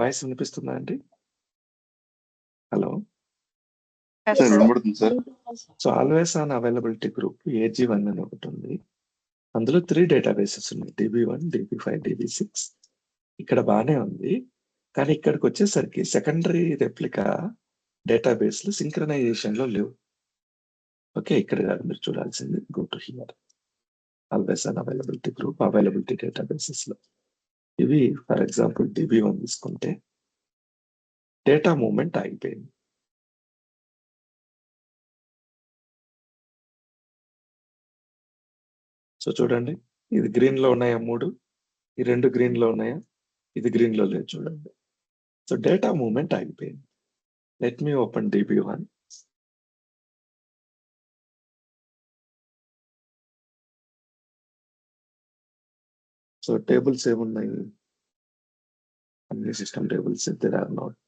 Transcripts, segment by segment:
Voice వినిపిస్తుందా అండి? Hello. Yes, sir sir. వినబడుతుంది sir. So always on availability group AG1 అని ఒకటి ఉంది. అందులో 3 డేటాబేసెస్ ఉన్నాయి, DB1, DB5, DB6. ఇక్కడ బానే ఉంది, కానీ ఇక్కడికి వచ్చేసరికి సెకండరీ రెప్లికా డేటాబేస్లు సింక్రనైజేషన్ లో లేవు. ఓకే, ఇక్కడ కాదు మీరు చూడాల్సింది, go to here, always on availability group, availability databases లో. ఇవి ఫర్ ఎగ్జాంపుల్ DB1 తీసుకుంటే డేటా మూవ్మెంట్ ఆగిపోయింది. సో చూడండి, ఇది గ్రీన్ లో ఉన్నాయా 3, ఈ 2 గ్రీన్ లో ఉన్నాయా, ఇది గ్రీన్ లో లేదు చూడండి. సో డేటా మూవ్మెంట్ ఆగిపోయింది. Let me open DB1. So tables ఏమున్నాయి, అన్ని system tables, there are not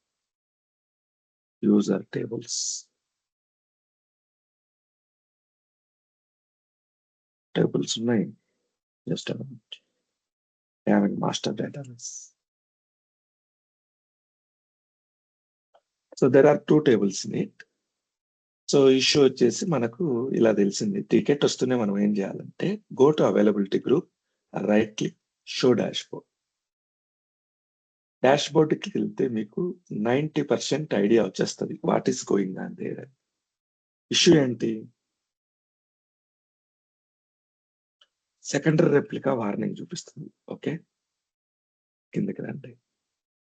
user tables. Tables ఉన్నాయి, just having master database. So there are 2 tables in it. So issue వచ్చేసి మనకు ఇలా తెలిసింది, టికెట్ వస్తూనే మనం ఏం చేయాలంటే go to availability group, right click, show dashboard. డాష్ బోర్డ్కి వెళ్తే మీకు 90% ఐడియా వచ్చేస్తుంది what is going on there. Issue ఏంటి, సెకండరీ రెప్లికా వార్నింగ్ చూపిస్తుంది. ఓకే, కిందకి రండి.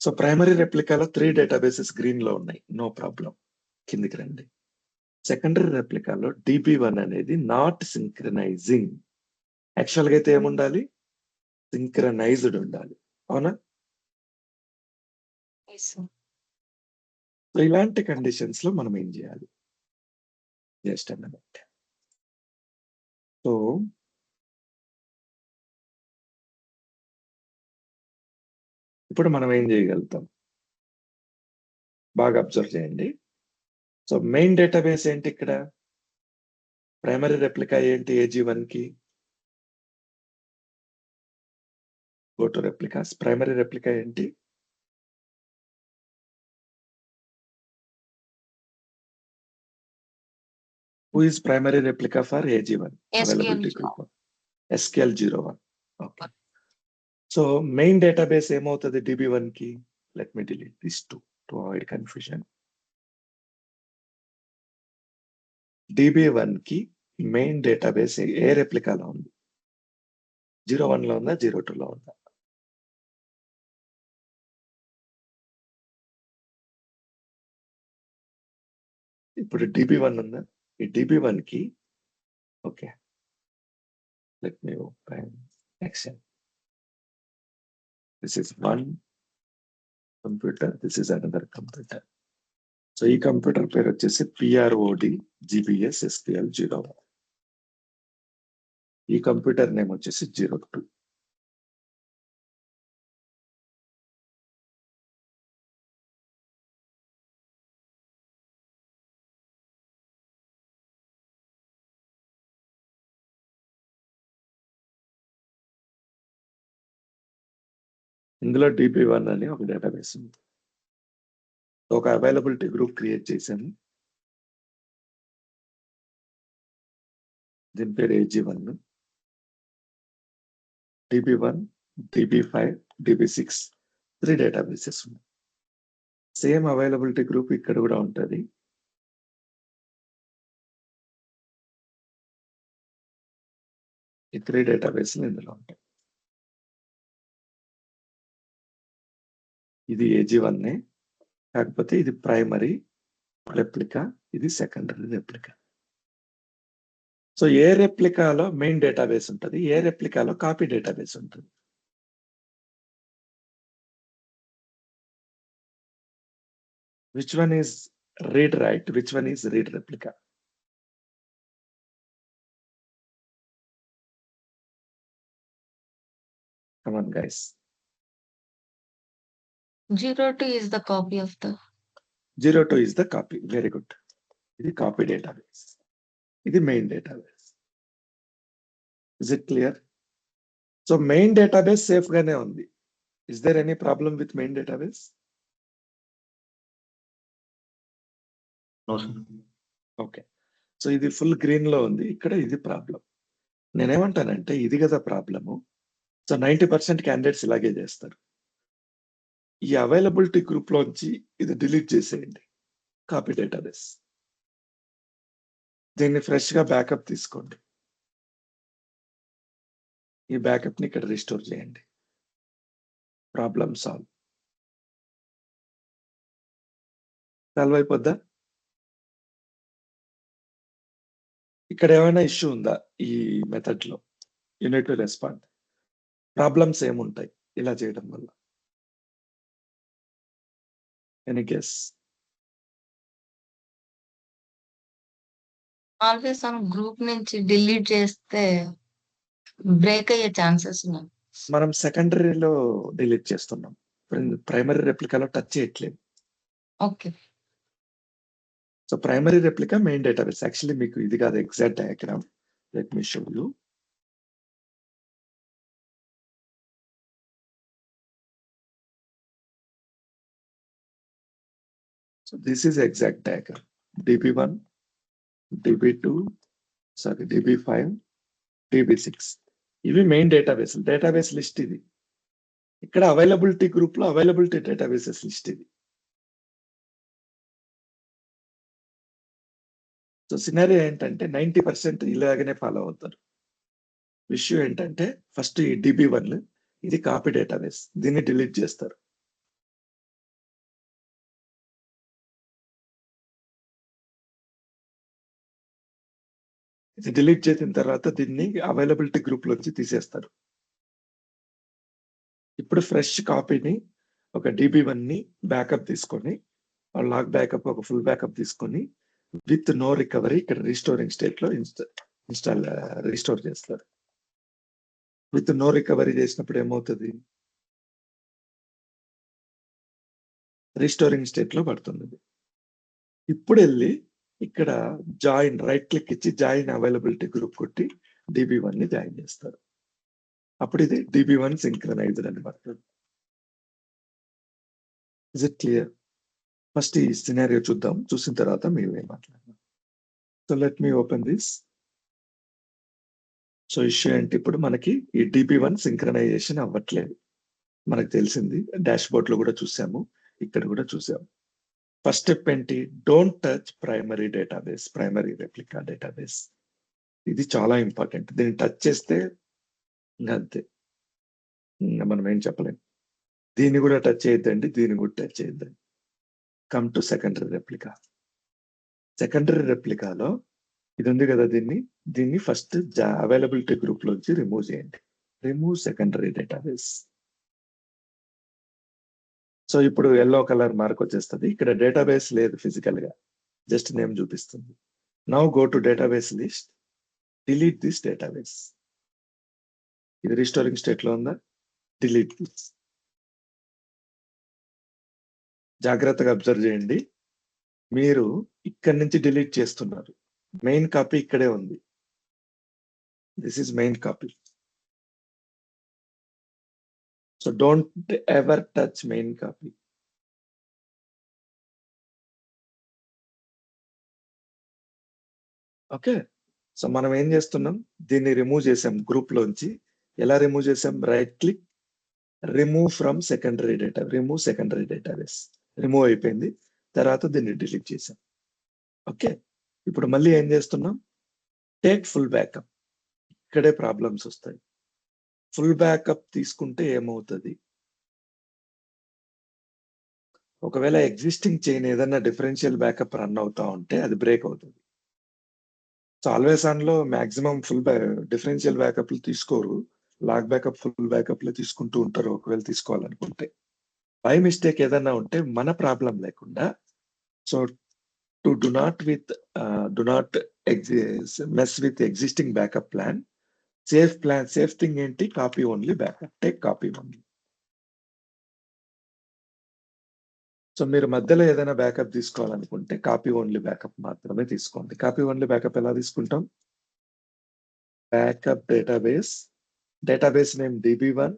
సో ప్రైమరీ రెప్లికాలో 3 డేటాబేసెస్ గ్రీన్ లో ఉన్నాయి, నో ప్రాబ్లం, కిందికి రండి. సెకండరీ రెప్లికాలో DB1 అనేది నాట్ సింక్రనైజింగ్. యాక్చువల్గా అయితే ఏముండాలి, సింక్రనైజ్డ్ ఉండాలి, అవునా? Yes, sir. సో ఇలాంటి కండిషన్స్ లో మనం ఏం చేయాలి, జస్ట్ అన్నమాట. సో ఇప్పుడు మనం ఏం చేయగలుగుతాం, బాగా అబ్జర్వ్ చేయండి. సో మెయిన్ డేటాబేస్ ఏంటి ఇక్కడ, ప్రైమరీ రెప్లికా ఏంటి AG1 కి, go to replicas. Primary replica ఏంటి, who is primary replica for AG1 availability group? SQL01. Okay. So main database ఏమవుతుంది DB1 కి, let me delete these 2 to avoid confusion. DB1 కి main database ఏ రెప్లికాలో ఉంది, 01 లో ఉందా, 02 లో ఉందా? ఇప్పుడు DB1 ఉందా, ఈ DB1 కి, okay, let me open Excel. This is one computer, this is another computer. So ఈ కంప్యూటర్ పేరు వచ్చేసి PROD GBS SQL01. ఈ కంప్యూటర్ నేమ్ వచ్చేసి 02. ఇందులో DB1 అని ఒక డేటాబేస్ ఉంది. ఒక అవైలబిలిటీ గ్రూప్ క్రియేట్ చేశాను, దీని పేరు AG1. DB1, DB5, DB6 3 databases ఉన్నాయి. సేమ్ అవైలబిలిటీ గ్రూప్ ఇక్కడ కూడా ఉంటుంది. ఈ 3 డేటాబేస్లు ఇందులో ఉంటాయి. ఇది AG1, కాకపోతే ఇది ప్రైమరీ రెప్లికా, ఇది సెకండరీ రెప్లికా. సో ఏ రెప్లికాలో మెయిన్ డేటాబేస్ ఉంటుంది, ఏ రెప్లికాలో కాపీ డేటాబేస్ ఉంటుంది. Which one is read write, which one is read replica? Come on guys. 02 is the copy of the. 02 is the copy. Very good. ఇది copy database, ఇది main database. Is it clear? So main database safe గానే ఉంది. Is there any problem with main database? No sir. Okay. So ఇది full గ్రీన్‌లో ఉంది. ఇక్కడ ఇది problem. నేనేమంటానంటే ఇది గదా ప్రాబ్లము. సో 90% క్యాండిడేట్స్ ఇలాగే జేస్తారు. ఈ అవైలబిలిటీ గ్రూప్‌లోంచి ఇది డిలీట్ చేసేయండి. Copy database. దీన్ని ఫ్రెష్‌గా బ్యాకప్ తీసుకోండి. ఈ బ్యాకప్‌ని ఇక్కడ రిస్టోర్ చేయండి. Problem solve. సాల్వ్ అయిపోద్దా? ఇక్కడ ఏమైనా ఇష్యూ ఉందా ఈ మెథడ్‌లో? You need to respond. Problems ఏముంటాయి ఇలా చేయడం వల్ల? Any guess? Always on group నుంచి డిలీట్ చేస్తే బ్రేక్ అయ్యే ఛాన్సెస్ ఉన్నాయి. మనం సెకండరీలో డిలీట్ చేస్తున్నాం. ప్రైమరీ రెప్లికాలో టచ్ చేయట్లేదు. Okay. So primary replica main database. Actually మీకు ఇది కాదు exact diagram. Let me show you. So this is exact diagram. DB1, DB2, sorry DB5, DB6 ఇవి మెయిన్ డేటాబేస్. డేటాబేస్ లిస్ట్ ఇది. ఇక్కడ అవైలబిలిటీ గ్రూప్‌లో availability databases list ఇది. So scenario ఏంటంటే 90% ఇలాగనే ఫాలో అవుతారు. ఇష్యూ ఏంటంటే ఫస్ట్ ఈ DB1 ఇది కాపీ డేటాబేస్. దీన్ని డిలీట్ చేస్తారు. ఇది డిలీట్ చేసిన తర్వాత దీన్ని అవైలబిలిటీ గ్రూప్‌లోంచి తీసేస్తారు. ఇప్పుడు ఫ్రెష్ కాపీని ఒక DB1ని బ్యాకప్ తీసుకొని లాగ్ బ్యాకప్ ఒక ఫుల్ బ్యాకప్ తీసుకొని విత్ నో రికవరీ ఇక్కడ రిస్టోరింగ్ స్టేట్‌లో రిస్టోర్ చేస్తారు. విత్ నో రికవరీ చేసినప్పుడు ఏమవుతది? రిస్టోరింగ్ స్టేట్‌లో పడుతుంది. ఇప్పుడెళ్ళి ఇక్కడ జాయిన్ రైట్ క్లిక్ ఇచ్చి జాయిన్ అవైలబిలిటీ గ్రూప్ కొట్టి DB1ని జాయిన్ చేస్తారు. అప్పుడు ఇది DB1 సింక్రనైజ్డ్ అని పడుతుంది. Is it clear? ఫస్ట్ ఈ సినారియో చూద్దాం. చూసిన తర్వాత మీరు ఏం మాట్లాడదాం. So let me open this. So issue ఏంటి? ఇప్పుడు మనకి ఈ DB1 సింక్రనైజేషన్ అవ్వట్లేదు. మనకు తెలిసింది. డాష్‌బోర్డ్‌లో కూడా చూసాము. ఇక్కడ కూడా చూసాము. ఫస్ట్ స్టెప్ ఏంటి? Don't touch primary database, primary replica database. ఇది చాలా ఇంపార్టెంట్. దీన్ని టచ్ చేస్తే ఇంక అంతే. ఇంక మనం ఏం చెప్పలేం. దీన్ని కూడా టచ్ చేయొద్దండి. దీన్ని కూడా టచ్ చేయొద్దండి. Come to secondary replica. Secondary రెప్లికాలో ఇది ఉంది కదా దీన్ని ఫస్ట్ అవైలబిలిటీ గ్రూప్‌లోంచి రిమూవ్ చేయండి. Remove secondary database. సో ఇప్పుడు యెల్లో కలర్ మార్క్ వచ్చేస్తది. ఇక్కడ డేటాబేస్ లేదు ఫిజికల్‌గా. జస్ట్ నేమ్ చూపిస్తుంది. Now go to database list. Delete this database. ఇది రిస్టోరింగ్ స్టేట్‌లో ఉందా? Delete this. జాగ్రత్తగా అబ్జర్వ్ చేయండి. మీరు ఇక్కడి నుంచి డిలీట్ చేస్తున్నారు. మెయిన్ కాపీ ఇక్కడే ఉంది. This is main copy. So don't ever touch main copy. Okay. So మనం ఏం చేస్తున్నాం? దీన్ని రిమూవ్ చేసాం గ్రూప్‌లోంచి. ఎలా రిమూవ్ చేసాం? Right click remove from secondary data. Remove secondary database. Remove అయిపోయింది. తర్వాత దీన్ని డిలీట్ చేసాం. ఓకే. ఇప్పుడు మళ్ళీ ఏం చేస్తున్నాం? Take full backup. ఇక్కడే ప్రాబ్లమ్స్ వస్తాయి. ఫుల్ బ్యాకప్ తీసుకుంటే ఏమవుతది? ఒకవేళ ఎగ్జిస్టింగ్ చైన్ ఏదన్నా డిఫరెన్షియల్ బ్యాకప్ రన్ అవుతా ఉంటే అది బ్రేక్ అవుతది. సో ఆల్వేస్ ఆన్‌లో మాక్సిమం డిఫరెన్షియల్ బ్యాకప్‌లు తీసుకోరు. లాగ్ బ్యాకప్, ఫుల్ బ్యాకప్‌లే తీసుకుంటూ ఉంటారు ఒకవేళ తీసుకోవాలనుకుంటే. బై మిస్టేక్ ఏదన్నా ఉంటే మన ప్రాబ్లమ్ లేకుండా so do not mess with existing backup plan. Safe thing ఏంటి? Copy only backup. Take copy only. So మీరు మధ్యలో ఏదైనా బ్యాకప్ తీసుకోవాలనుకుంటే కాపీ ఓన్లీ బ్యాకప్ మాత్రమే తీసుకోండి. కాపీ ఓన్లీ బ్యాకప్ ఎలా తీసుకుంటాం? Backup database name DB1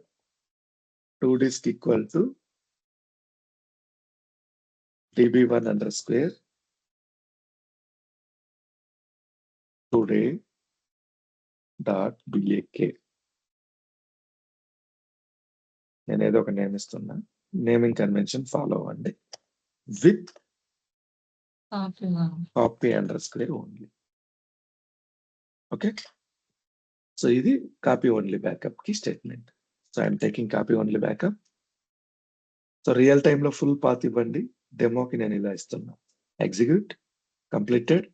to disk equal to DB1 underscore today.bak. నేను ఏదో ఒక నేమ్ ఇస్తున్నా. నేమింగ్ కన్వెన్షన్ ఫాలో అవ్వండి. With copy underscore only. Okay. So ఇది copy only backup కి statement. So I'm taking copy only backup. So real time లో full path ఇవ్వండి. డెమోకి నేను ఇలా ఇస్తున్నా. Execute completed.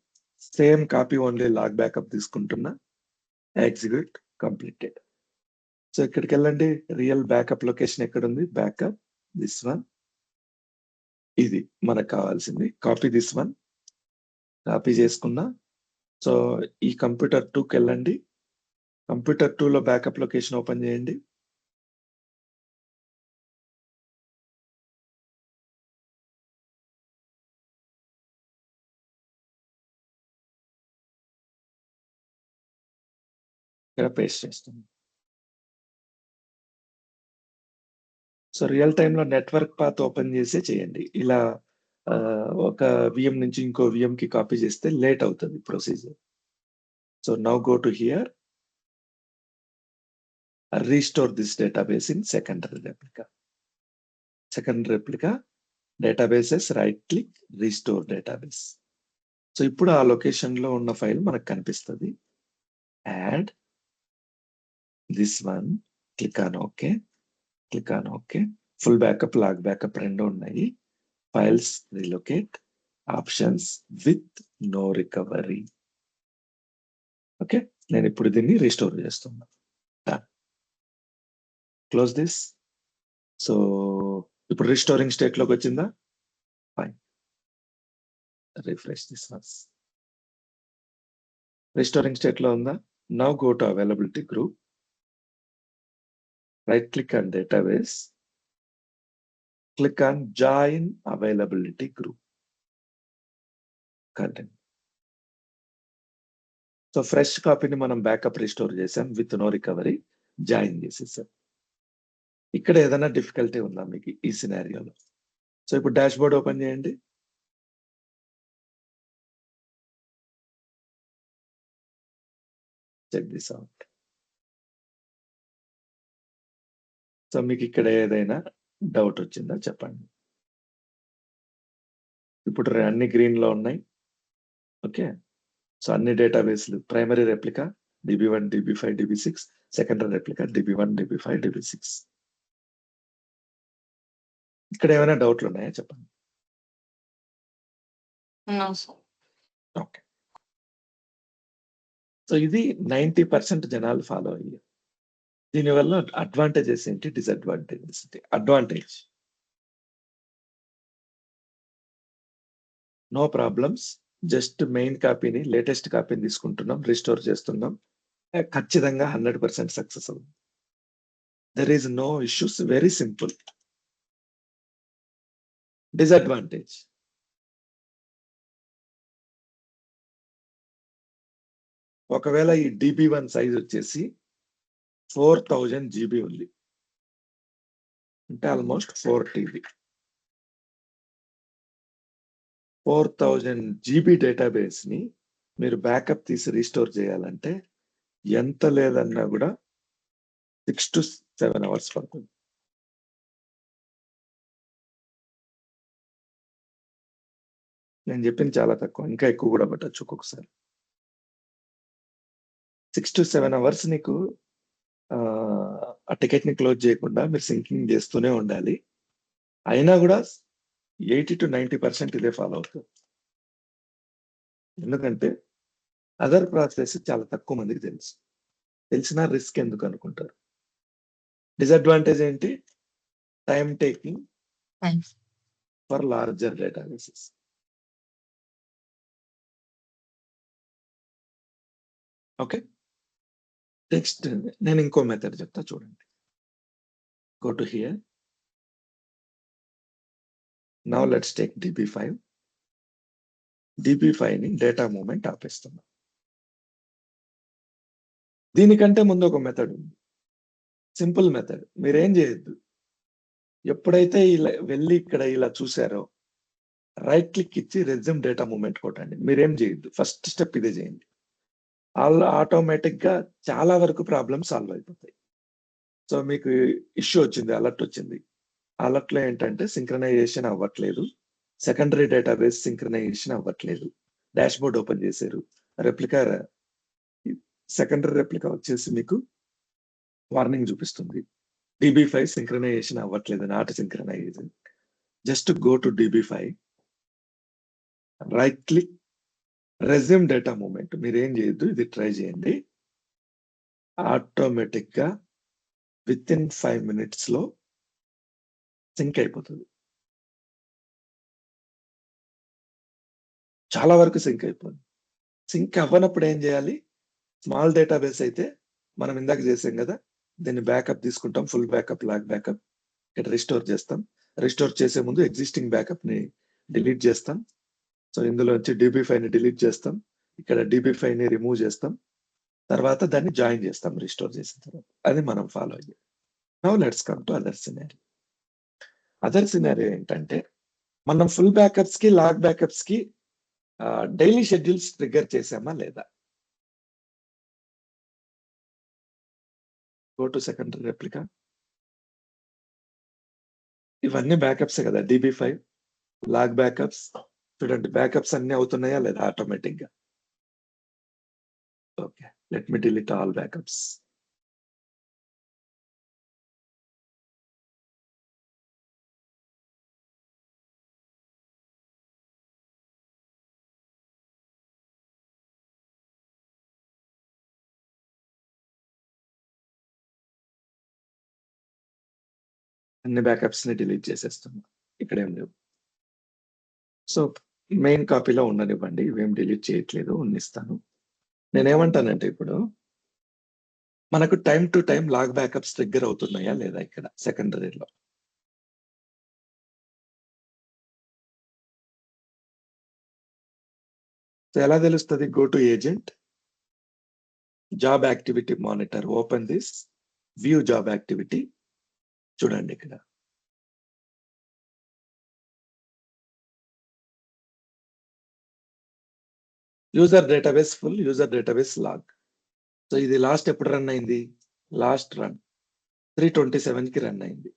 Same copy only log backup తీసుకుంటున్నా. Execute completed. సో ఇక్కడికి వెళ్ళండి. రియల్ బ్యాకప్ లొకేషన్ ఎక్కడ ఉంది? Backup this one. ఇది మనకు కావాల్సింది. Copy this one. కాపీ చేసుకున్నా. సో ఈ కంప్యూటర్ 2కి వెళ్ళండి. కంప్యూటర్ 2లో బ్యాకప్ లొకేషన్ ఓపెన్ చేయండి. ఇక్కడ పేస్ట్ చేస్తుంది. సో రియల్ టైంలో నెట్వర్క్ పాత్ ఓపెన్ చేసి చేయండి. ఇలా ఒక విఎం నుంచి ఇంకో విఎం కి కాపీ చేస్తే లేట్ అవుతుంది procedure. So now go to here. Restore this database in secondary replica. Secondary replica databases, right click, restore database. So ఇప్పుడు ఆ లొకేషన్ లో ఉన్న ఫైల్ మనకు కనిపిస్తుంది. Add this one. Click on okay. Click on okay. Full backup log backup రెండు ఉన్నాయి. Files relocate. Options with no recovery. Okay. నేను ఇప్పుడు దీన్ని రీస్టోర్ చేస్తున్నా. Close this. సో ఇప్పుడు రిస్టోరింగ్ స్టేట్ లోకి వచ్చిందా? Fine. Refresh this ones. Restoring state లో ఉందా? Now go to availability group. Right click on database. Click on join availability group. Continue. So fresh కాపీని మనం బ్యాకప్ రిస్టోర్ చేసాం with no recovery. Join చేసేసాం. ఇక్కడ ఏదైనా డిఫికల్టీ ఉందా మీకు ఈ సినారియోలో? సో ఇప్పుడు డాష్ బోర్డ్ ఓపెన్ చేయండి. Check this out. సో మీకు ఇక్కడ ఏదైనా డౌట్ వచ్చిందా చెప్పండి. ఇప్పుడు అన్ని గ్రీన్ లో ఉన్నాయి. ఓకే. సో అన్ని డేటాబేస్లు primary replica DB1, DB5, DB6, secondary replica DB1, DB5, DB6. ఇక్కడ ఏమైనా డౌట్లు ఉన్నాయా చెప్పండి. ఓకే. సో ఇది 90% జనాలు ఫాలో అయ్యారు. దీనివల్ల అడ్వాంటేజెస్ ఏంటి, డిసడ్వాంటేజెస్ ఏంటి? Advantage, no problems. Just main కాపీని, లేటెస్ట్ కాపీని తీసుకుంటున్నాం, రిస్టోర్ చేస్తున్నాం. ఖచ్చితంగా 100% సక్సెస్ అవుతుంది. There is no issues. Very simple. Disadvantage, ఒకవేళ ఈ DB1 సైజ్ వచ్చేసి 4000 GB ఉంది అంటే ఆల్మోస్ట్ 4 TB. 4000 GB డేటాబేస్ ని మీరు బ్యాకప్ తీసి రీస్టోర్ చేయాలంటే ఎంత లేదన్నా కూడా 6 to 7 అవర్స్ పడుతుంది. నేను చెప్పింది చాలా తక్కువ, ఇంకా ఎక్కువ కూడా పట్టచ్చు ఒక్కొక్కసారి. 6 to 7 అవర్స్ నీకు ఆ టికెట్ ని క్లోజ్ చేయకుండా మీరు సింకింగ్ చేస్తూనే ఉండాలి. అయినా కూడా 80 to 90% ఇదే ఫాలో అవుతుంది. ఎందుకంటే అదర్ ప్రాసెస్ చాలా తక్కువ మందికి తెలుసు. తెలిసిన రిస్క్ ఎందుకు అనుకుంటారు. డిసడ్వాంటేజ్ ఏంటి? Time taking for larger databases. Okay. Next నేను ఇంకో మెథడ్ చెప్తా చూడండి. Go to here. Now let's take DB5. DB5 ని డేటా మూవ్మెంట్ ఆపేస్తున్నాం. దీనికంటే ముందు ఒక మెథడ్ ఉంది, సింపుల్ మెథడ్. మీరేం చేయొద్దు. ఎప్పుడైతే ఇలా వెళ్ళి ఇక్కడ ఇలా చూసారో రైట్ క్లిక్ ఇచ్చి రెజ్యూమ్ డేటా మూవ్మెంట్ కొట్టండి. మీరేం చేయొద్దు. ఫస్ట్ స్టెప్ ఇదే చేయండి. ఆటోమేటిక్‌గా చాలా వరకు ప్రాబ్లమ్స్ సాల్వ్ అయిపోతాయి. సో, మీకు ఇష్యూ వచ్చింది. అలర్ట్ వచ్చింది. అలర్ట్‌లో ఏంటంటే సింక్రనైజేషన్ అవ్వట్లేదు. సెకండరీ డేటాబేస్ సింక్రనైజేషన్ అవ్వట్లేదు. డాష్‌బోర్డ్ ఓపెన్ చేశారు. రెప్లికా సెకండరీ రెప్లికా వచ్చేసి మీకు వార్నింగ్ చూపిస్తుంది. DB5 సింక్రనైజేషన్ అవ్వట్లేదు. Not synchronising. Just go to DB5. Right click resume data movement. మీరేం చేయొద్దు. ఇది ట్రై చేయండి. ఆటోమేటిక్‌గా వితిన్ 5 మినిట్స్‌లో సింక్ అయిపోతది. చాలా వరకు సింక్ అయిపోద్ది. సింక్ అవ్వనప్పుడు ఏం చేయాలి? స్మాల్ డేటాబేస్ అయితే మనం ఇందాక చేసాం కదా! దీన్ని బ్యాకప్ తీసుకుంటాం. Full backup, log backup. ఇక్కడ రిస్టోర్ చేస్తాం. రిస్టోర్ చేసే ముందు ఎగ్జిస్టింగ్ బ్యాకప్‌ని డిలీట్ చేస్తాం. సో, ఇందులోంచి DB5ని డిలీట్ చేస్తాం. ఇక్కడ DB5ని రిమూవ్ చేస్తాం. తర్వాత దాన్ని జాయిన్ చేస్తాం రిస్టోర్ చేసిన తర్వాత. అది మనం ఫాలో అయ్యేది. Now let's come to other scenario. Other scenario ఏంటంటే మనం ఫుల్ బ్యాకప్స్‌కి, లాగ్ బ్యాకప్స్‌కి డైలీ షెడ్యూల్స్ ట్రిగ్గర్ చేసామా లేదా? Go to secondary replica. ఇవన్నీ బ్యాకప్సే కదా! DB5, log backups. చూడండి బ్యాకప్స్ అన్నీ అవుతున్నాయా లేదా ఆటోమేటిక్‌గా? Okay. Let me delete all backups. అన్ని బ్యాకప్స్‌ని డిలీట్ చేసేస్తున్నా. ఇక్కడేం లేవు. సో, మెయిన్ కాపీలో ఉండనివ్వండి. ఇవేం డిలీట్ చేయట్లేదు. ఉన్నిస్తాను. నేనేమంటానంటే ఇప్పుడు మనకు time to time log backups trigger అవుతున్నాయా లేదా ఇక్కడ సెకండరీలో? సో, ఎలా తెలుస్తది? Go to agent. Job activity monitor. Open this. View job activity. చూడండి ఇక్కడ. User database full, user database log. So, ఇది లాస్ట్ ఎప్పుడు రన్ అయింది? లాస్ట్ రన్ 3:27కి రన్ అయింది.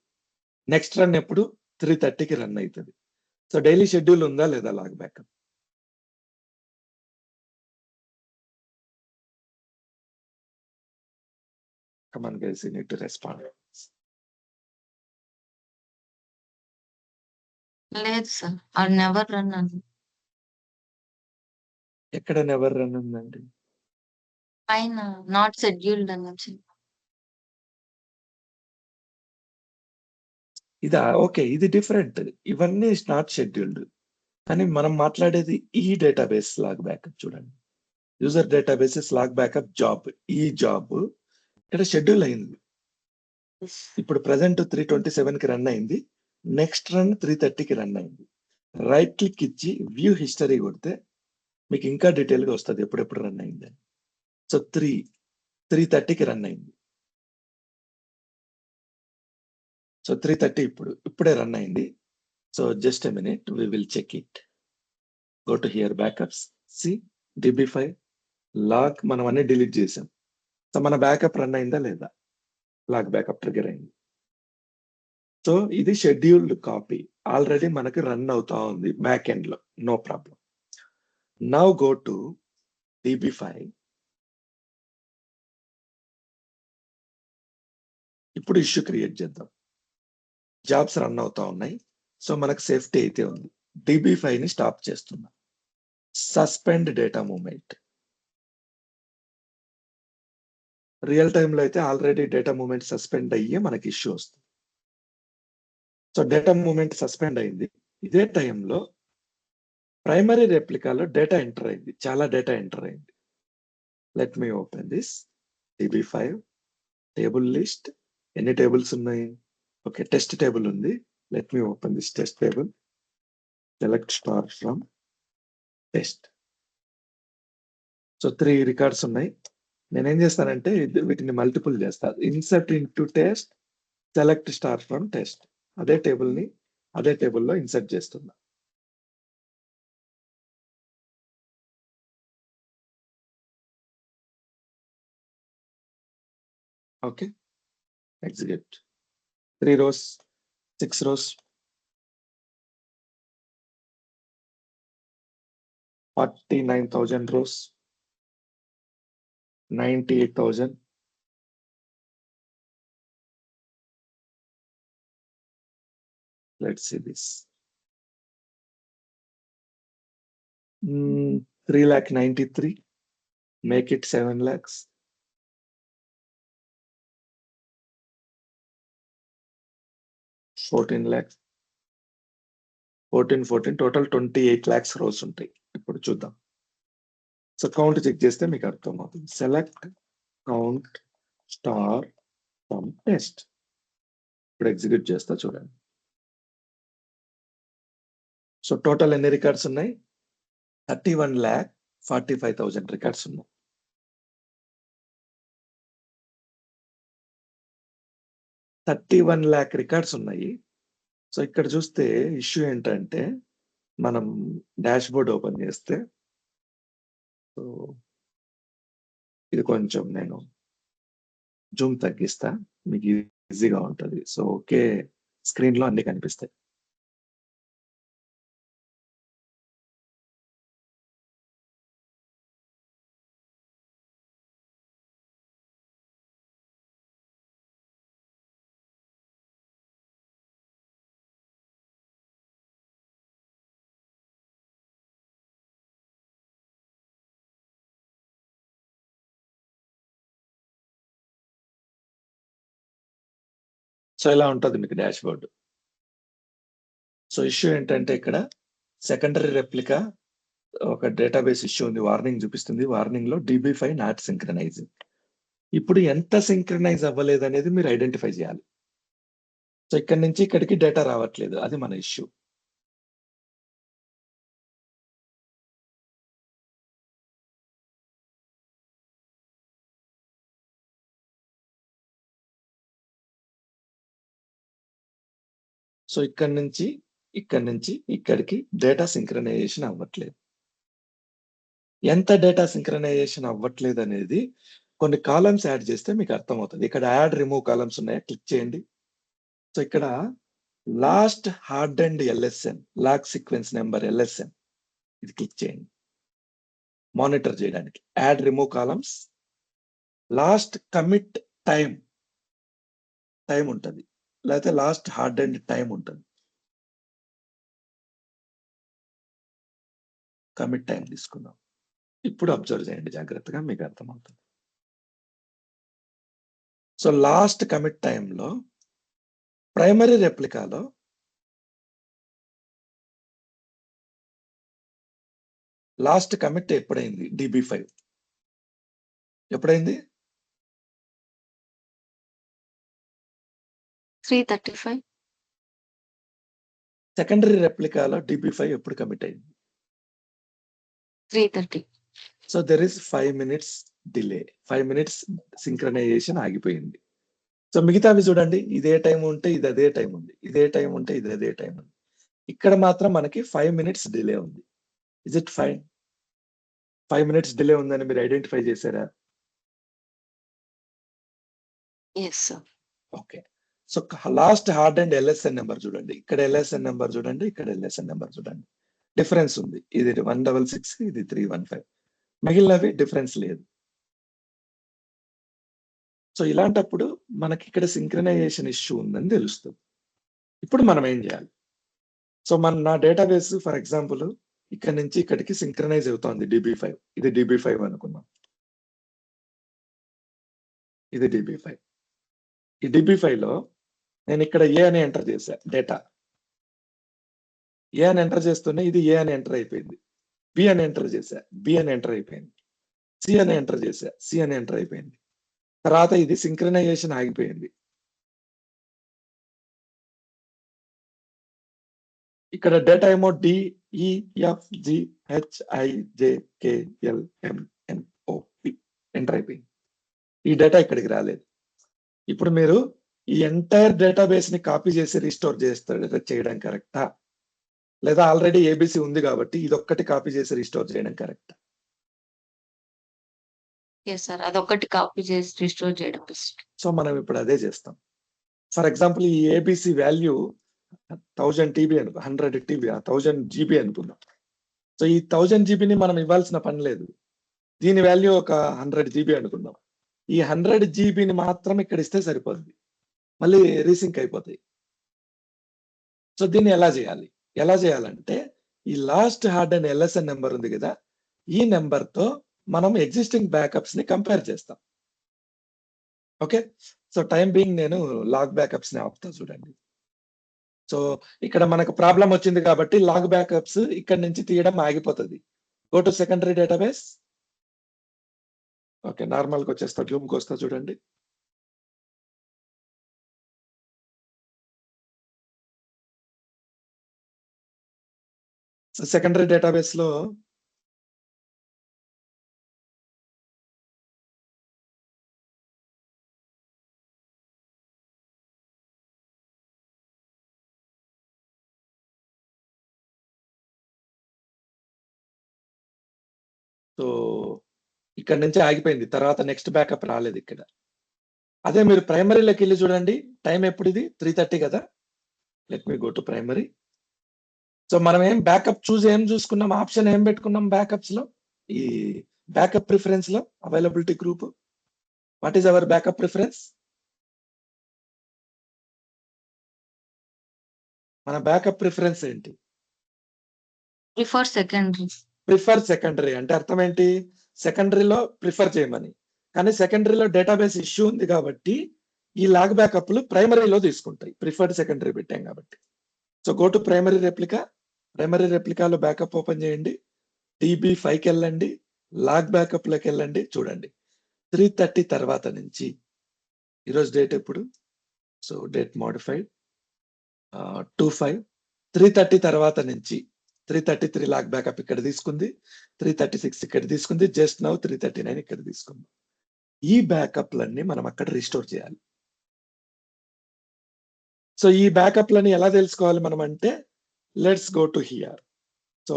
నెక్స్ట్ రన్ ఎప్పుడు? 3:30కి రన్ అయితది. సో, డైలీ షెడ్యూల్ ఉందా లేదా log backup? Come on guys, you need to respond. లేదు సార్. అది నెవర్ రన్ అని. ఎక్కడ నెవర్ రన్ ఉందండి? పైన నాట్ షెడ్యూల్డ్ అని వచ్చింది. ఇదా? ఓకే. ఇది డిఫరెంట్. ఇవన్నీ నాట్ షెడ్యూల్డ్. కానీ మనం మాట్లాడేది ఈ డేటాబేస్ లాగ్ బ్యాకప్ చూడండి. User databases log backup job. ఈ జాబ్ ఇక్కడ షెడ్యూల్ అయింది. ఇప్పుడు ప్రెజెంట్ 3:27కి రన్ అయింది. నెక్స్ట్ రన్ 3:30కి రన్ అయింది. రైట్ క్లిక్ ఇచ్చి వ్యూ హిస్టరీ కొడితే మీకు ఇంకా డీటెయిల్‌గా వస్తది ఎప్పుడెప్పుడు రన్ అయిందని. సో, 3:30కి రన్ అయింది. సో, 3:30 ఇప్పుడే రన్ అయింది. So, just a minute we will check it. Go to here backups. See DB5 log మనం అన్ని డిలీట్ చేసాం. సో, మన బ్యాకప్ రన్ అయిందా లేదా? లాగ్ బ్యాకప్ ట్రిగ్గర్ అయింది. సో, ఇది షెడ్యూల్డ్ కాపీ. ఆల్రెడీ మనకి రన్ అవుతా ఉంది బ్యాక్ ఎండ్‌లో. No problem. Now go to DB5. ఇప్పుడు ఇష్యూ క్రియేట్ చేద్దాం. జాబ్స్ రన్ అవుతా ఉన్నాయి. సో, మనకు సేఫ్టీ అయితే ఉంది. DB5ని స్టాప్ చేస్తున్నా. Suspend data movement. రియల్ టైమ్‌లో అయితే ఆల్రెడీ డేటా మూవ్‌మెంట్ సస్పెండ్ అయ్యి మనకి ఇష్యూ వస్తుంది. సో, డేటా మూవ్‌మెంట్ సస్పెండ్ అయింది. ఇదే టైంలో ప్రైమరీ రెప్లికాలో డేటా ఎంటర్ అయింది. చాలా డేటా ఎంటర్ అయింది. Let me open this. DB5 table list. ఎన్ని టేబుల్స్ ఉన్నాయి? ఓకే. టెస్ట్ టేబుల్ ఉంది. Let me open this test table. Select star from test. So, 3 records ఉన్నాయి. నేనేం చేస్తానంటే వీటిని మల్టిపుల్ చేస్తా. Insert into test, select star from test. అదే టేబుల్‌లో ఇన్సర్ట్ చేస్తున్నా. Okay. Execute. 3 rows, 6 rows, 49,000 rows, 98,000. Let's see this. 3,93,000. Make it 7 lakhs. 14 lakhs. 14, total 28 lakhs rows ఉంటాయి. ఇప్పుడు చూద్దాం. సో కౌంట్ చెక్ చేస్తే మీకు అర్థమవుతుంది. Select count star from test. ఇప్పుడు ఎగ్జిక్యూట్ చేస్తా చూడండి. సో టోటల్ ఎన్ని రికార్డ్స్ ఉన్నాయి? 31,45,000 రికార్డ్స్ ఉన్నాయి. $31 lakh రికార్డ్స్ ఉన్నాయి. సో ఇక్కడ చూస్తే ఇష్యూ ఏంటంటే మనం డాష్ బోర్డ్ ఓపెన్ చేస్తే సో ఇది కొంచెం నేను జూమ్ తగ్గిస్తా, మీకు ఈజీగా ఉంటుంది. సో ఓకే, స్క్రీన్ లో అన్ని కనిపిస్తాయి. సో ఇలా ఉంటుంది మీకు డాష్ బోర్డ్. సో ఇష్యూ ఏంటంటే ఇక్కడ సెకండరీ రెప్లికా ఒక డేటాబేస్ ఇష్యూ ఉంది, వార్నింగ్ చూపిస్తుంది. వార్నింగ్ లో DB5 నాట్ సింక్రనైజింగ్. ఇప్పుడు ఎంత సింక్రనైజ్ అవ్వలేదు అనేది మీరు ఐడెంటిఫై చేయాలి. సో ఇక్కడ నుంచి ఇక్కడికి డేటా రావట్లేదు, అది మన ఇష్యూ. సో ఇక్కడ నుంచి ఇక్కడికి డేటా సింక్రనైజేషన్ అవ్వట్లేదు. ఎంత డేటా సింక్రనైజేషన్ అవ్వట్లేదు అనేది కొన్ని కాలమ్స్ యాడ్ చేస్తే మీకు అర్థమవుతుంది. ఇక్కడ యాడ్ రిమూవ్ కాలమ్స్ ఉన్నాయా, క్లిక్ చేయండి. సో ఇక్కడ last hard and LSN, log sequence number LSN, ఇది క్లిక్ చేయండి మానిటర్ చేయడానికి. Add remove columns, last commit time ఉంటుంది, లేకపోతే లాస్ట్ హార్డ్ అండ్ టైం ఉంటుంది. కమిట్ టైం తీసుకుందాం. ఇప్పుడు అబ్జర్వ్ చేయండి జాగ్రత్తగా, మీకు అర్థమవుతుంది. సో లాస్ట్ కమిట్ టైంలో ప్రైమరీ రెప్లికాలో లాస్ట్ కమిట్ ఎప్పుడైంది? DB5 ఎప్పుడైంది? 335. సెకండరీ రెప్లికాలో DB5 ఎప్పుడు కమిట్ అయింది? 330. So there is 5 minutes delay. 5 minutes synchronisation ఆగిపోయింది. సో మిగతావి చూడండి, ఇదే టైం ఉంటే ఇది అదే టైం ఉంది, ఇదే టైం ఉంటే ఇది అదే టైం ఉంది. ఇక్కడ మాత్రం మనకి 5 minutes డిలే ఉంది. Is it fine? 5 minutes delay ఉందని మీరు ఐడెంటిఫై చేశారా? Yes, sir. Okay. So last hard and LSN number చూడండి, ఇక్కడ LSN నెంబర్ చూడండి, ఇక్కడ LSN నెంబర్ చూడండి, డిఫరెన్స్ ఉంది. ఇది 166, ఇది 315. మిగిలినవి డిఫరెన్స్ లేదు. సో ఇలాంటప్పుడు మనకి ఇక్కడ సింక్రనైజేషన్ ఇష్యూ ఉందని తెలుస్తుంది. ఇప్పుడు మనం ఏం చేయాలి? సో నా డేటాబేస్ ఫర్ ఎగ్జాంపుల్ ఇక్కడ నుంచి ఇక్కడికి సింక్రనైజ్ అవుతోంది DB5. ఇది DB5 అనుకుందాం, ఇది DB5. ఈ DB5లో నేను ఇక్కడ A అని ఎంటర్ చేశా, డేటా A అని ఎంటర్ చేస్తూనే ఇది A అని ఎంటర్ అయిపోయింది. B అని ఎంటర్ చేశా, B అని ఎంటర్ అయిపోయింది. C అని ఎంటర్ చేశా, C అని ఎంటర్ అయిపోయింది. తర్వాత ఇది సింక్రనైజేషన్ ఆగిపోయింది. ఇక్కడ డేటా ఏమో DEFGHIJKLMNOP ఎంటర్ అయిపోయింది. ఈ డేటా ఇక్కడికి రాలేదు. ఇప్పుడు మీరు ఈ ఎంటైర్ డేటాబేస్ ని కాపీ చేసి రీస్టోర్ చేయడం కరెక్టా, లేదా ఆల్రెడీ ABC ఉంది కాబట్టి ఇది ఒక్కటి కాపీ చేసి రీస్టోర్ చేయడం కరెక్టా? Yes sir. అదొక్కటి కాపీ చేసి రిస్టోర్ చేయడం బెస్ట్. సో మనం ఇప్పుడు అదే చేస్తాం. ఫర్ ఎగ్జాంపుల్ ఈ ABC value 1000 TB 100 TB 1000 GB అనుకుందాం. సో ఈ 1000 జీబీని మనం ఇవ్వాల్సిన పని లేదు. దీని వాల్యూ ఒక 100 జీబీ అనుకుందాం. ఈ 100 జీబీని మాత్రం ఇక్కడ ఇస్తే సరిపోద్ది. మళ్ళీ రీసింక్ అయిపోతాయి. సో దీన్ని ఎలా చేయాలి? ఎలా చేయాలంటే ఈ last hard and LSN number ఉంది కదా, ఈ నెంబర్‌తో మనం ఎగ్జిస్టింగ్ బ్యాకప్స్ ని కంపేర్ చేస్తాం. ఓకే. సో టైమ్ బీయింగ్ నేను లాగ్ బ్యాకప్స్ ని ఆపుతా చూడండి. సో ఇక్కడ మనకు ప్రాబ్లమ్ వచ్చింది కాబట్టి లాగ్ బ్యాకప్స్ ఇక్కడ నుంచి తీయడం ఆగిపోతది. Go to secondary database. Okay. నార్మల్‌గా వచ్చేస్తా. జూమ్‌కి వస్తా చూడండి. సో సెకండరీ డేటాబేస్‌లో సో ఇక్కడ నుంచి ఆగిపోయింది. తర్వాత నెక్స్ట్ బ్యాకప్ రాలేదు ఇక్కడ. అదే మీరు ప్రైమరీలోకెళ్ళి చూడండి. టైమ్ ఎప్పుడిది? 3:30 కదా! Let me go to primary. So మనం బ్యాకప్ ఏం చూసుకున్నాం? ఆప్షన్ ఏం పెట్టుకున్నాం బ్యాకప్స్‌లో? ఈ బ్యాకప్ ప్రిఫరెన్స్‌లో availability group. What is our backup preference? మన బ్యాకప్ ప్రిఫరెన్స్ ఏంటి? Prefer secondary. ప్రిఫర్ సెకండరీ అంటే అర్థం ఏంటి? సెకండరీలో ప్రిఫర్ చేయమని. కానీ సెకండరీలో డేటాబేస్ ఇష్యూ ఉంది కాబట్టి ఈ లాగ్ బ్యాకప్‌లు ప్రైమరీలో తీసుకుంటాయి. ప్రిఫర్డ్ సెకండరీ పెట్టాం కాబట్టి. So go to primary replica. Primary రెప్లికాలో బ్యాకప్ ఓపెన్ చేయండి. DB5కెళ్ళండి. లాగ్ బ్యాకప్‌లోకెళ్ళండి. చూడండి. 3:30 తర్వాత నుంచి ఈరోజు డేట్ ఎప్పుడు? సో డేట్ మోడిఫైడ్ 25 3:30 తర్వాత నుంచి 3:33 లాగ్ బ్యాకప్ ఇక్కడ తీసుకుంది. 3:36 ఇక్కడ తీసుకుంది. జస్ట్ నౌ 3:39 ఇక్కడ తీసుకుంది. ఈ బ్యాకప్‌లన్నీ మనం అక్కడ రిస్టోర్ చేయాలి. సో ఈ బ్యాకప్‌లని ఎలా తెలుసుకోవాలి మనం అంటే let's go to here. So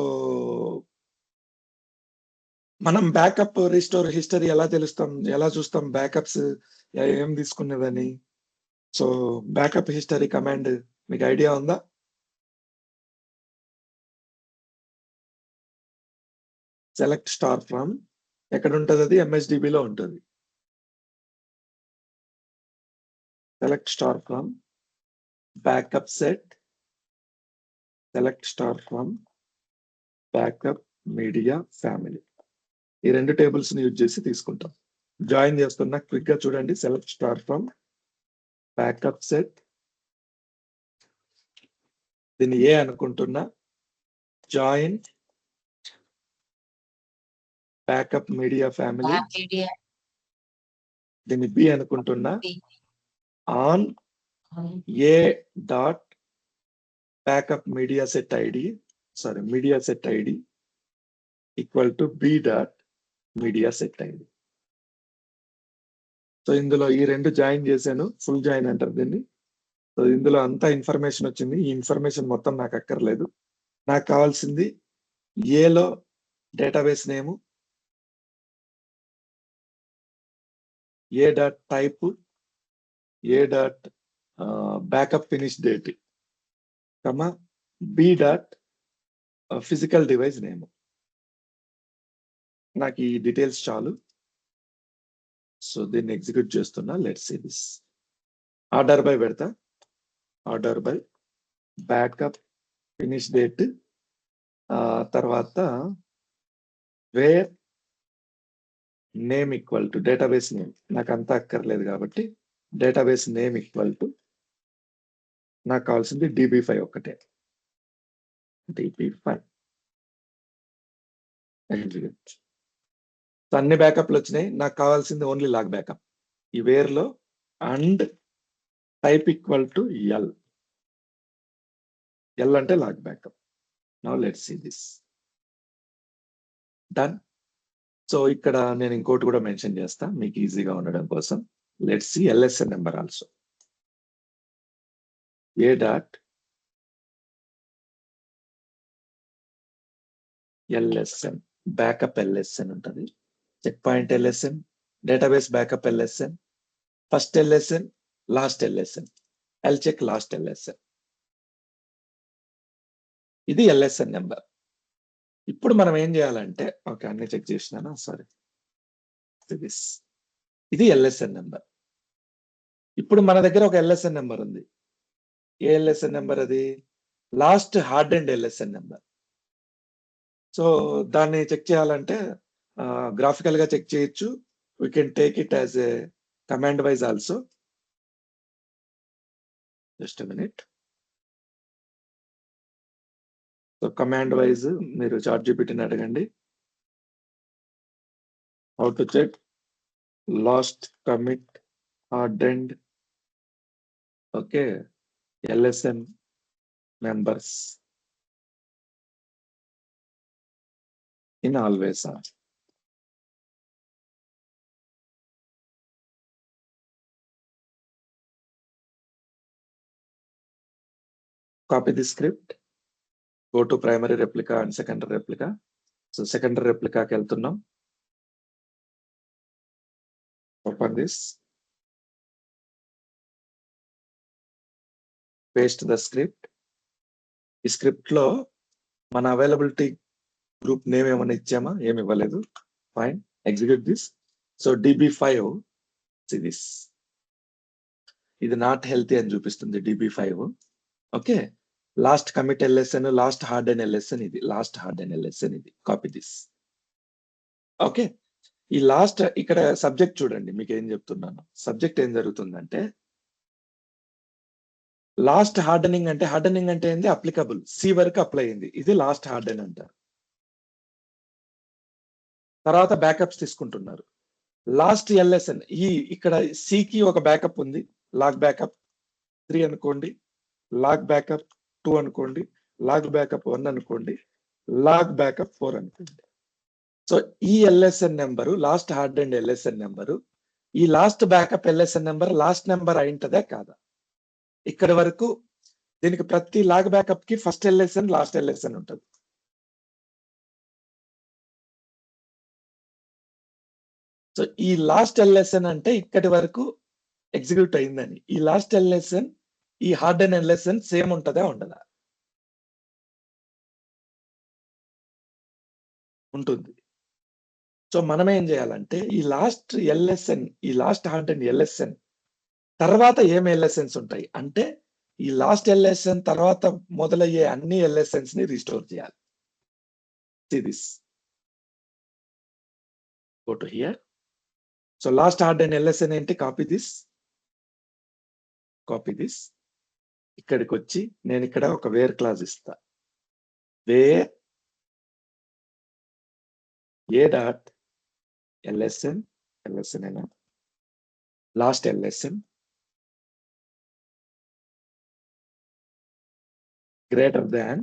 మనం బ్యాకప్ రిస్టోర్ హిస్టరీ ఎలా చూస్తాం బ్యాకప్స్ ఏం తీసుకున్నదని? సో బ్యాకప్ హిస్టరీ కమాండ్ మీకు ఐడియా ఉందా? సెలెక్ట్ స్టార్ ఫ్రమ్ ఎక్కడ ఉంటది అది? MSDBలో ఉంటది. Select star from backup set. Select star from backup media family. ఈ 2 టేబుల్స్ ని యూజ్ చేసి తీసుకుంటాం. జాయిన్ చేస్తున్నా క్విక్ గా చూడండి. Select star from backup set. దీన్ని ఏ అనుకుంటున్నా. Join backup media family. Media. దీన్ని బి అనుకుంటున్నా. On a dot backup media set ID media set ID equal to be dot media set ID. So ఇందులో ఈ 2 join చేశాను. Full join అంటారు దీన్ని. So ఇందులో అంతా ఇన్ఫర్మేషన్ వచ్చింది. ఈ ఇన్ఫర్మేషన్ మొత్తం నాకు అక్కర్లేదు. నాకు కావాల్సింది ఏలో database name, A dot type, A dot backup finish date, B dot physical device name. నాకు ఈ డీటెయిల్స్ చాలు. సో దీన్ని ఎగ్జిక్యూట్ చేస్తున్నా. Let's see this. Order by పెడతా. Order by backup finish date, తర్వాత where name equal to database name. నాకు అంతా అక్కర్లేదు కాబట్టి డేటాబేస్ నేమ్ ఈక్వల్ టు నాకు కావాల్సింది DB5 ఒక్కటే. DB5 execute. అన్ని బ్యాకప్లు వచ్చినాయి. నాకు కావాల్సింది ఓన్లీ లాగ్ బ్యాకప్. ఈ వేర్ లో and type equal to L. L అంటే log backup. Now let's see this. Done. So ఇక్కడ నేను ఇంకోటి కూడా మెన్షన్ చేస్తా మీకు ఈజీగా ఉండడం కోసం. Let's see LSN number also. A dot LSN backup LSN ఉంటుంది. Check point LSN database backup LSN, first LSN, last LSN. I'll check last LSN. ఇది LSN నెంబర్. ఇప్పుడు మనం ఏం చేయాలంటే ఓకే అన్ని చెక్ చేసినానా సారీ ఇది LSN నెంబర్. ఇప్పుడు మన దగ్గర ఒక LSN నెంబర్ ఉంది. ఏ LSN నెంబర్ అది? Last hard and LSN number. So దాన్ని చెక్ చేయాలంటే గ్రాఫికల్ గా చెక్ చేయొచ్చు. We can take it as a command wise also. Just minute. So command wise మీరు ChatGPTని అడగండి. How to check last commit hard and okay LSN members in always on. Copy the script, go to primary replica and secondary replica. So secondary replica ki veltunnam. Open this, paste the script. ఈ script లో మన availability group name ఏమైనా ఇచ్చామా? ఏమి ఇవ్వలేదు. Fine, execute this. So DB5 this, ఇది not healthy అని చూపిస్తుంది DB5. Okay, last commit LSN, last hard and LSN ఇది, లాస్ట్ హార్డ్ అండ్ LSN ఇది. Copy this. ఓకే, ఈ లాస్ట్ ఇక్కడ సబ్జెక్ట్ చూడండి, మీకు ఏం చెప్తున్నాను. సబ్జెక్ట్ ఏం జరుగుతుందంటే లాస్ట్ హార్డనింగ్ అంటే ఏంది? అప్లికబుల్ C వరకు అప్లై అయింది. ఇది లాస్ట్ హార్డెన్ అంటారు. తర్వాత బ్యాకప్స్ తీసుకుంటున్నారు. లాస్ట్ LSN ఇక్కడ C కి ఒక బ్యాకప్ ఉంది, లాగ్ బ్యాకప్ 3 అనుకోండి, లాగ్ బ్యాకప్ 2 అనుకోండి, లాగ్ బ్యాకప్ 1 అనుకోండి, లాగ్ బ్యాకప్ 4 అనుకోండి. సో ఈ LSN number last hardened LSN number, ఈ last backup LSN number last number అయింటదే కాదా? ఇక్కడ వరకు దీనికి ప్రతి లాగ్ బ్యాకప్ కి ఫస్ట్ LSN లాస్ట్ LSN ఉంటుంది. సో ఈ లాస్ట్ LSN అంటే ఇక్కడి వరకు ఎగ్జిక్యూట్ అయిందని. ఈ లాస్ట్ LSN ఈ హార్డ్ అండ్ LSN సేమ్ ఉంటుందా ఉండదా? ఉంటుంది. సో మనం ఏం చేయాలంటే ఈ లాస్ట్ LSN, ఈ లాస్ట్ హార్డ్ అండ్ LSN తర్వాత ఏం LSNs ఉంటాయి అంటే ఈ లాస్ట్ LSN తర్వాత మొదలయ్యే అన్ని LSNs ని రీస్టోర్ చేయాలి. See this. Go to here. So last hard and LSN ఏంటి? Copy this. Copy this. ఇక్కడికి వచ్చి నేను ఇక్కడ ఒక వేర్ క్లాజ్ ఇస్తా. వేర్ ఏ డాట్ LSN అయినా last LSN greater than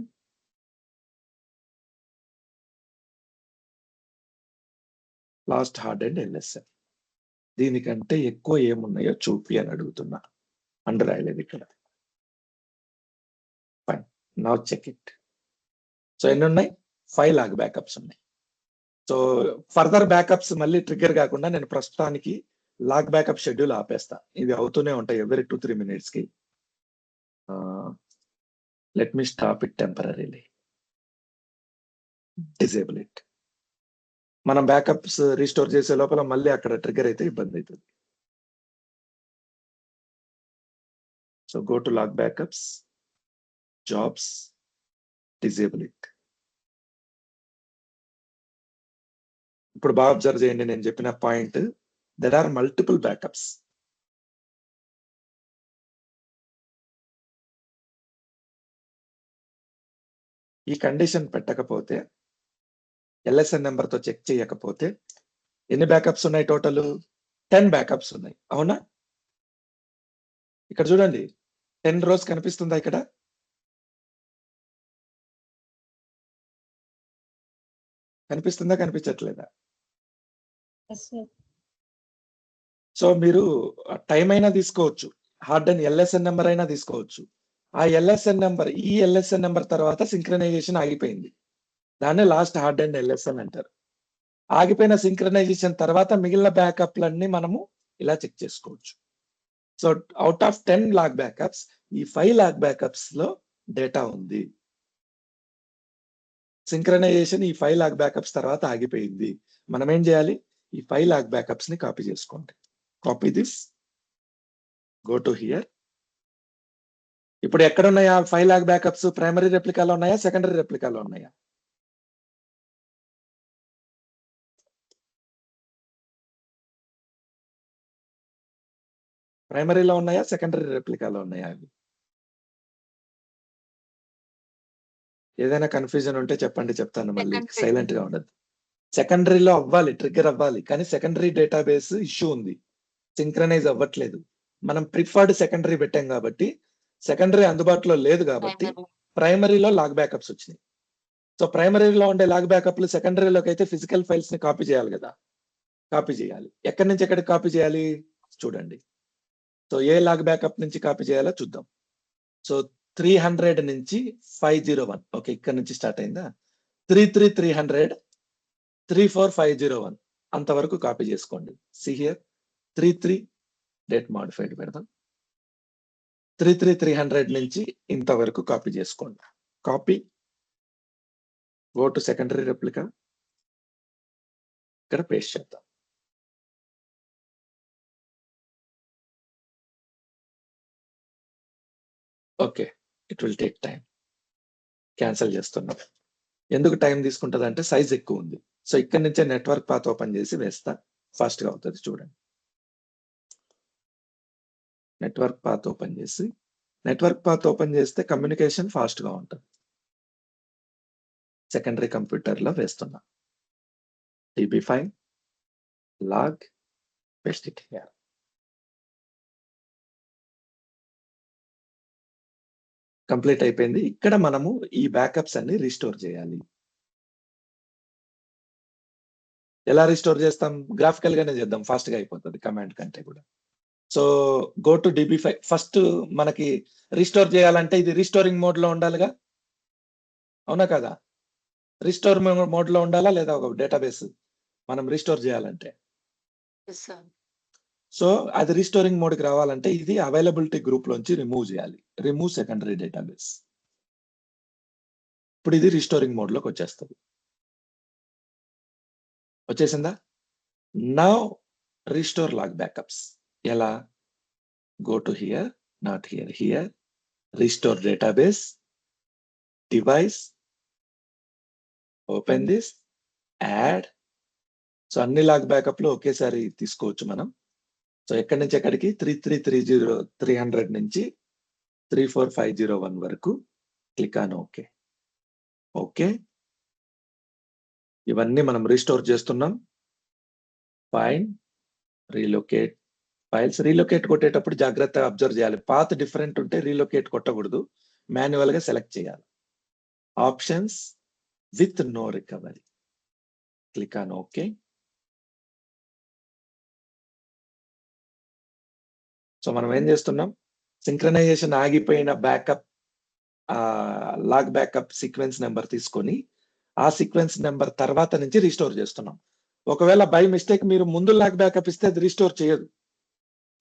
last hard and LSN. దీనికంటే ఎక్కువ ఏమున్నాయో చూపి అని అడుగుతున్నా. అండర్ రాయలేదు ఇక్కడ. Fine, now check it. So ఎన్ని ఉన్నాయి? 5 లాగ్ బ్యాకప్స్ ఉన్నాయి. సో ఫర్దర్ బ్యాకప్స్ మళ్ళీ ట్రిగ్గర్ కాకుండా నేను ప్రస్తుతానికి లాగ్ బ్యాకప్ షెడ్యూల్ ఆపేస్తా. ఇవి అవుతూనే ఉంటాయి ఎవ్రీ 2-3 minutes కి. Let me stop it temporarily, disable it. మనం బ్యాకప్స్ రీస్టోర్ చేసే లోపల మళ్ళీ అక్కడ ట్రిగ్గర్ అయితే ఇబ్బంది అవుతుంది. So go to log backups, jobs, disable it. ఇప్పుడు బాగా అబ్జర్వ్ చేయండి, నేను చెప్పిన point, there are multiple backups. ఈ కండిషన్ పెట్టకపోతే, LSN నెంబర్తో చెక్ చేయకపోతే ఎన్ని బ్యాకప్స్ ఉన్నాయి? టోటల్ 10 బ్యాకప్స్ ఉన్నాయి. అవునా? ఇక్కడ చూడండి 10 rows కనిపిస్తుందా ఇక్కడ? కనిపిస్తుందా కనిపించట్లేదా? సో మీరు టైం అయినా తీసుకోవచ్చు, హార్డ్ అండ్ LSN నెంబర్ అయినా తీసుకోవచ్చు. ఆ LSN నెంబర్, ఈ LSN నెంబర్ తర్వాత సింక్రనైజేషన్ ఆగిపోయింది, దాన్నే లాస్ట్ హార్డ్ అండ్ LSN అంటారు. ఆగిపోయిన సింక్రనైజేషన్ తర్వాత మిగిలిన బ్యాకప్లన్నీ మనము ఇలా చెక్ చేసుకోవచ్చు. So out of 10 log backups ఈ 5 లాగ్ బ్యాకప్స్ లో డేటా ఉంది. సింక్రనైజేషన్ ఈ 5 లాగ్ బ్యాకప్స్ తర్వాత ఆగిపోయింది. మనం ఏం చేయాలి? ఈ 5 లాగ్ బ్యాకప్స్ ని కాపీ చేసుకోండి. Copy this, go to here. ఇప్పుడు ఎక్కడ ఉన్నాయా 5 లాగ్ బ్యాకప్స్? ప్రైమరీ రెప్లికాలో ఉన్నాయా? సెకండరీ రెప్లికాలో ఉన్నాయా? ప్రైమరీలో ఉన్నాయా? సెకండరీ రెప్లికాలో ఉన్నాయా? అవి ఏదైనా కన్ఫ్యూజన్ ఉంటే చెప్పండి, చెప్తాను. మళ్ళీ సైలెంట్ గా ఉండదు. సెకండరీలో అవ్వాలి, ట్రిగ్గర్ అవ్వాలి, కానీ సెకండరీ డేటాబేస్ ఇష్యూ ఉంది, సింక్రనైజ్ అవ్వట్లేదు. మనం ప్రిఫర్డ్ సెకండరీ పెట్టాం కాబట్టి సెకండరీ అందుబాటులో లేదు కాబట్టి ప్రైమరీలో లాగ్ బ్యాకప్స్ వచ్చినాయి. సో ప్రైమరీలో ఉండే లాగ్ బ్యాకప్లు సెకండరీలోకి అయితే ఫిజికల్ ఫైల్స్ ని కాపీ చేయాలి కదా, కాపీ చేయాలి. ఎక్కడి నుంచి ఎక్కడికి కాపీ చేయాలి చూడండి. సో ఏ లాగ్ బ్యాకప్ నుంచి కాపీ చేయాలో చూద్దాం. సో 300 నుంచి 501, ఓకే, ఇక్కడ నుంచి స్టార్ట్ అయిందా? 300 34501 అంతవరకు కాపీ చేసుకోండి. సి హియర్ 33 డేట్ మాడిఫైడ్ పెడదాం. 300 నుంచి ఇంతవరకు కాపీ చేసుకోండి. Copy, go to secondary replica, ఇక్కడ పేస్ట్ చేద్దాం. Okay, it will take time. Cancel చేస్తున్నాం. ఎందుకు టైం తీసుకుంటుంది అంటే సైజ్ ఎక్కువ ఉంది. సో ఇక్కడ నుంచే నెట్వర్క్ పాత్ ఓపెన్ చేసి వేస్తా, ఫాస్ట్ గా అవుతుంది. చూడండి, నెట్వర్క్ పాత్ ఓపెన్ చేసి, నెట్వర్క్ పాత్ ఓపెన్ చేస్తే కమ్యూనికేషన్ ఫాస్ట్ గా ఉంటుంది. సెకండరీ కంప్యూటర్ లో వేస్తున్నా. db5 log, paste it here. Complete అయిపోయింది. ఇక్కడ మనము ఈ బ్యాకప్స్ అన్ని రీస్టోర్ చేయాలి. ఎలా రీస్టోర్ చేస్తాం? గ్రాఫికల్ గానే చేద్దాం, ఫాస్ట్ గా అయిపోతుంది కమాండ్ కంటే కూడా. So go to db5. First మనకి రీస్టోర్ చేయాలంటే ఇది రీస్టోరింగ్ మోడ్ లో ఉండాలిగా, అవునా కదా? రీస్టోర్ మోడ్ లో ఉండాలా లేదా ఒక డేటాబేస్ మనం రీస్టోర్ చేయాలంటే? సో అది రీస్టోరింగ్ మోడ్కి రావాలంటే ఇది అవైలబిలిటీ గ్రూప్ లోంచి రిమూవ్ చేయాలి. Remove secondary database. ఇప్పుడు ఇది రీస్టోరింగ్ మోడ్ లోకి వచ్చేస్తుంది. వచ్చేసిందా? Now restore log backups. ఎలా? Go to here, not here, here, restore database, device, open this, add. So అన్ని లాగ్ బ్యాకప్లు ఒకేసారి తీసుకోవచ్చు మనం. సో ఎక్కడి నుంచి ఎక్కడికి? 300 నుంచి 34501 వరకు. Click on okay. ఓకే, ఇవన్నీ మనం రీస్టోర్ చేస్తున్నాం. Fine, relocate files. రీలొకేట్ కొట్టేటప్పుడు జాగ్రత్తగా అబ్జర్వ్ చేయాలి. పాత్ డిఫరెంట్ ఉంటే రీలొకేట్ కొట్టకూడదు, మాన్యువల్ గా సెలెక్ట్ చేయాలి. Options, with no recovery. Click on okay. So మనం ఏం చేస్తున్నాం? సింక్రనైజేషన్ ఆగిపోయిన backup log backup sequence number తీసుకొని ఆ సీక్వెన్స్ నెంబర్ తర్వాత నుంచి రీస్టోర్ చేస్తున్నాం. ఒకవేళ బై మిస్టేక్ మీరు ముందు లాగ్ బ్యాకప్ ఇస్తే అది రీస్టోర్ చేయదు,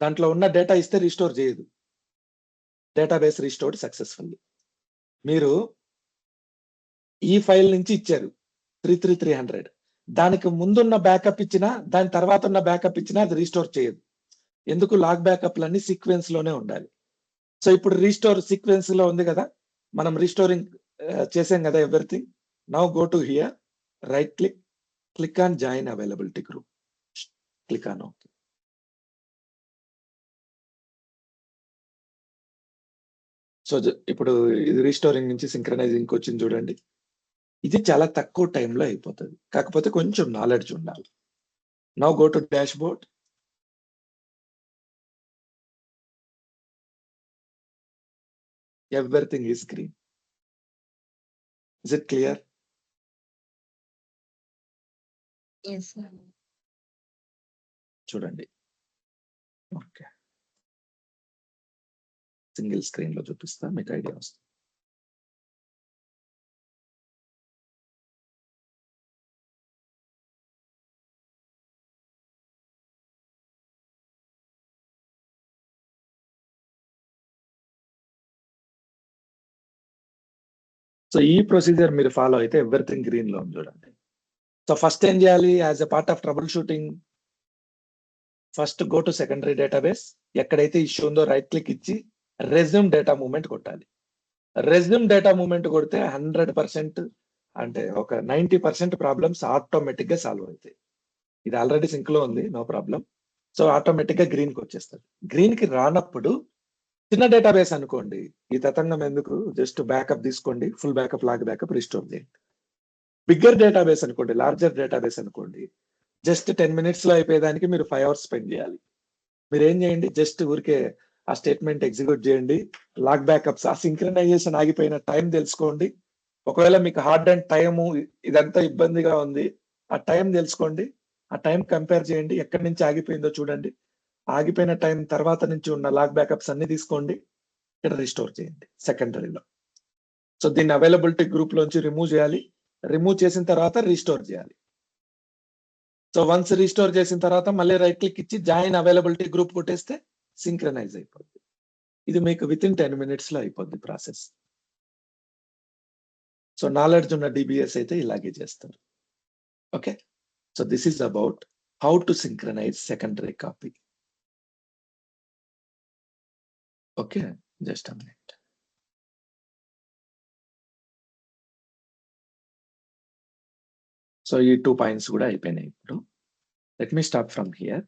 దాంట్లో ఉన్న డేటా ఇస్తే రీస్టోర్ చేయదు. Database restored successfully. మీరు ఈ ఫైల్ నుంచి ఇచ్చారు 300, దానికి ముందున్న బ్యాకప్ ఇచ్చినా దాని తర్వాత ఉన్న బ్యాకప్ ఇచ్చినా అది రీస్టోర్ చేయదు. ఎందుకు? లాగ్ బ్యాకప్లన్నీ సీక్వెన్స్ లోనే ఉండాలి. సో ఇప్పుడు రీస్టోర్ సీక్వెన్స్ లో ఉంది కదా, మనం రీస్టోరింగ్ చేసాం కదా everything. Now go to here, right click, click on join availability group, click on okay. So ఇప్పుడు ఇది రీస్టోరింగ్ నుంచి సింక్రనైజింగ్ వచ్చింది చూడండి. ఇది చాలా తక్కువ టైంలో అయిపోతుంది, కాకపోతే కొంచెం నాలెడ్జ్ ఉండాలి. Now go to dash board, everything is green. Is it clear? Yes, sir. చూడండి. ఓకే, సింగిల్ స్క్రీన్ లో చూపిస్తా, మీకు ఐడియా వస్తుంది. సో ఈ ప్రొసీజర్ మీరు ఫాలో అయితే ఎవ్రీథింగ్ గ్రీన్ లో ఉంది చూడండి. సో ఫస్ట్ ఏం చేయాలి? As a part of trouble shooting, first go to secondary database. ఎక్కడైతే ఇష్యూ ఉందో రైట్ క్లిక్ ఇచ్చి రెజ్యూమ్ డేటా మూవ్మెంట్ కొట్టాలి. రెజ్యూమ్ డేటా మూవ్మెంట్ కొడితే 100% అంటే ఒక 90% ప్రాబ్లమ్స్ ఆటోమేటిక్ గా సాల్వ్ అవుతాయి. ఇది ఆల్రెడీ సింక్ లో ఉంది, నో ప్రాబ్లం. సో ఆటోమేటిక్ గా గ్రీన్ కి వచ్చేస్తుంది. గ్రీన్ కి రానప్పుడు చిన్న డేటాబేస్ అనుకోండి, ఈ తతంగం ఎందుకు, జస్ట్ బ్యాకప్ తీసుకోండి, full backup, log backup, restore చేయండి. బిగ్గర్ డేటాబేస్ అనుకోండి, లార్జర్ డేటాబేస్ అనుకోండి, జస్ట్ 10 minutes లో అయిపోయేదానికి మీరు 5 hours స్పెండ్ చేయాలి. మీరు ఏం చేయండి, జస్ట్ ఊరికే ఆ స్టేట్మెంట్ ఎగ్జిక్యూట్ చేయండి, లాగ్ బ్యాకప్స్, ఆ సింక్రనైజేషన్ ఆగిపోయిన టైం తెలుసుకోండి. ఒకవేళ మీకు హార్డ్ అండ్ టైము ఇదంతా ఇబ్బందిగా ఉంది, ఆ టైం తెలుసుకోండి, ఆ టైం కంపేర్ చేయండి, ఎక్కడి నుంచి ఆగిపోయిందో చూడండి, ఆగిపోయిన టైం తర్వాత నుంచి ఉన్న లాగ్ బ్యాకప్స్ అన్ని తీసుకోండి, ఇక్కడ రిస్టోర్ చేయండి సెకండరీలో. సో దీన్ని అవైలబిలిటీ గ్రూప్ లోంచి రిమూవ్ చేయాలి. రిమూవ్ చేసిన తర్వాత రీస్టోర్ చేయాలి. సో వన్స్ రీస్టోర్ చేసిన తర్వాత మళ్ళీ రైట్ క్లిక్ ఇచ్చి జాయిన్ అవైలబిలిటీ గ్రూప్ కొట్టేస్తే సింక్రనైజ్ అయిపోద్ది. ఇది మీకు విత్ ఇన్ 10 minutes లో అయిపోద్ది ప్రాసెస్. సో నాలెడ్జ్ ఉన్న డిబిఎస్ అయితే ఇలాగే చేస్తారు. Okay, so this is about how to synchronise secondary copy. Okay, just a minute. So ఈ 2 points కూడా అయిపోయినాయి ఇప్పుడు. Let me start from here.